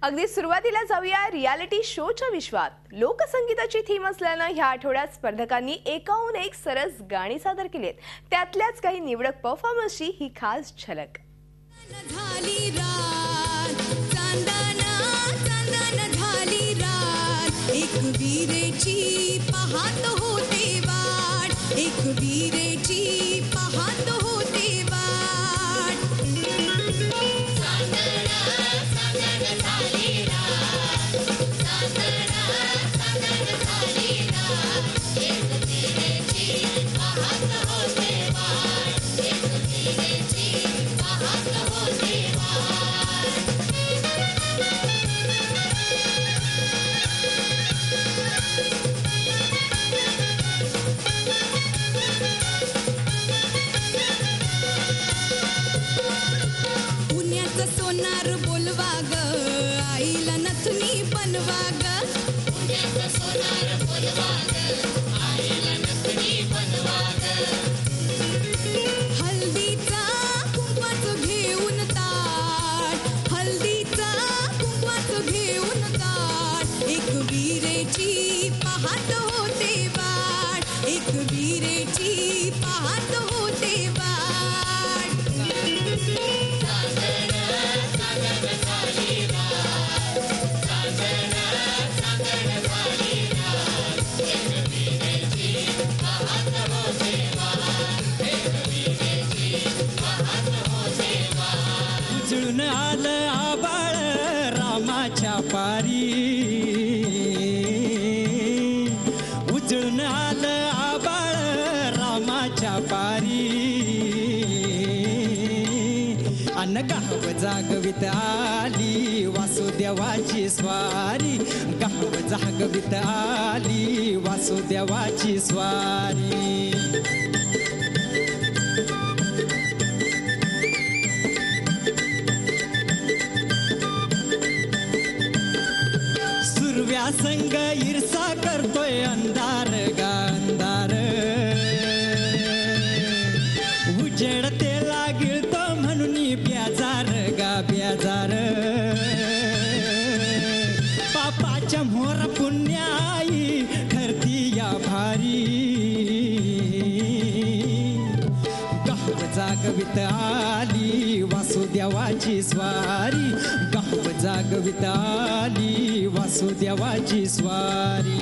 अगदी सुरुवातीला जाऊया रियालिटी शोच्या विश्वात. लोकसंगीताची थीम असल्यानं ह्या आठवड्यात स्पर्धकांनी एकाहून एक सरस गाणी सादर केली आहेत. त्यातल्याच काही निवडक परफॉर्मन्सची ही खास झलक. एक वीरेची पाहत होते वाट, एक वीरेची पाहत होते वाट. पुण्याचं सोनार बोलवा ग, आईला नथनी बनवा ग. पुण्याचं सोनार बोलवा ग, आईला नथनी बनवा ग. हल्दीचा कुंकवाचं घेऊन ताट, हल्दीचा कुंकवाचं घेऊन ताट. एक वीरेची पाहत होते वाट, एक वीरेची पाहत होते वाट. उजळून आलं आबाळ रामाच्या पारी, उजळून आलं आबाळ रामाच्या पारी. अन गाव जागवित आली वासुदेवाची स्वारी, गाव जागवित आली वासुदेवाची स्वारी. संग ईर्षा करतोय अंधार गा अंधार, उजेड तेला गिळतो म्हणून बेजार गा बेजार. पापाच्या मोर पुण्याई ठरती या भारी, गाव जागवित आली वासुदेवाची स्वारी, गाव जागवित आली वासुदेवाची स्वारी.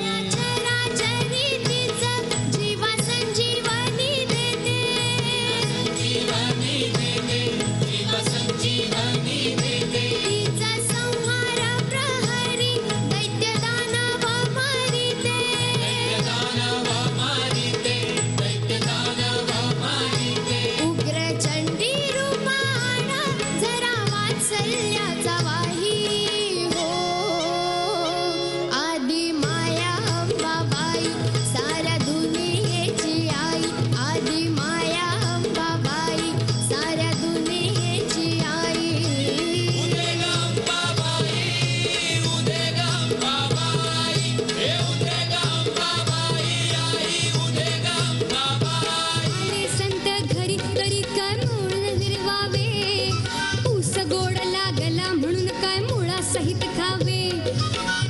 सहित खावे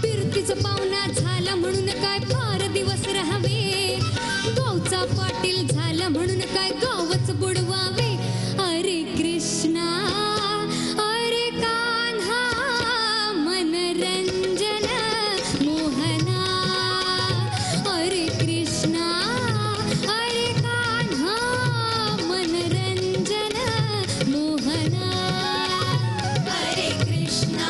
फिरतीचं पाहुणा झाला म्हणून काय फार दिवस राहावे. गावचा पाटील झाला म्हणून काय गावच बुडवावे. अरे कृष्णा अरे कान्हा मनरंजन मोहना. अरे कृष्णा अरे कान्हा मनरंजन मोहना. अरे कृष्णा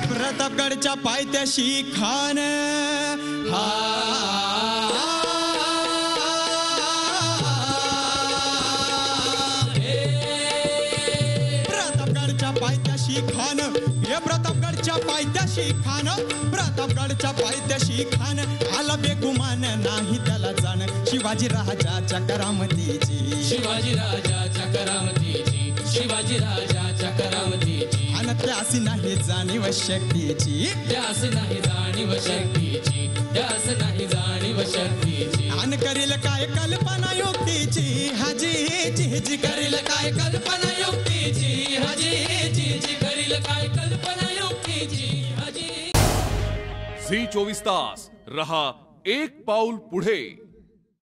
प्रतापगडच्या पायथ्याशी खान हा, प्रतापगडच्या पायथ्याशी खान, हे प्रतापगडच्या पायथ्याशी खान, प्रतापगडच्या पायथ्याशी खान. आला बेगुमान नाही त्याला जाण, शिवाजी राजाच्या करामतीची, शिवाजी राजाच्या करामतीची, शिवाजी राजाच्या करामतीची. अन त्यासी नाही जाणीव शक्तीची, त्यास नाही जाणीव शक्तीची, त्यास नाही जाणीव शक्तीची. अन करील काय कल्पना युक्तीची हाजी. जी जी करील काय कल्पना युक्तीची हजी जी करील काय कल्पना युक्तीची हजी. झी 24 तास रहा एक पाऊल पुढे.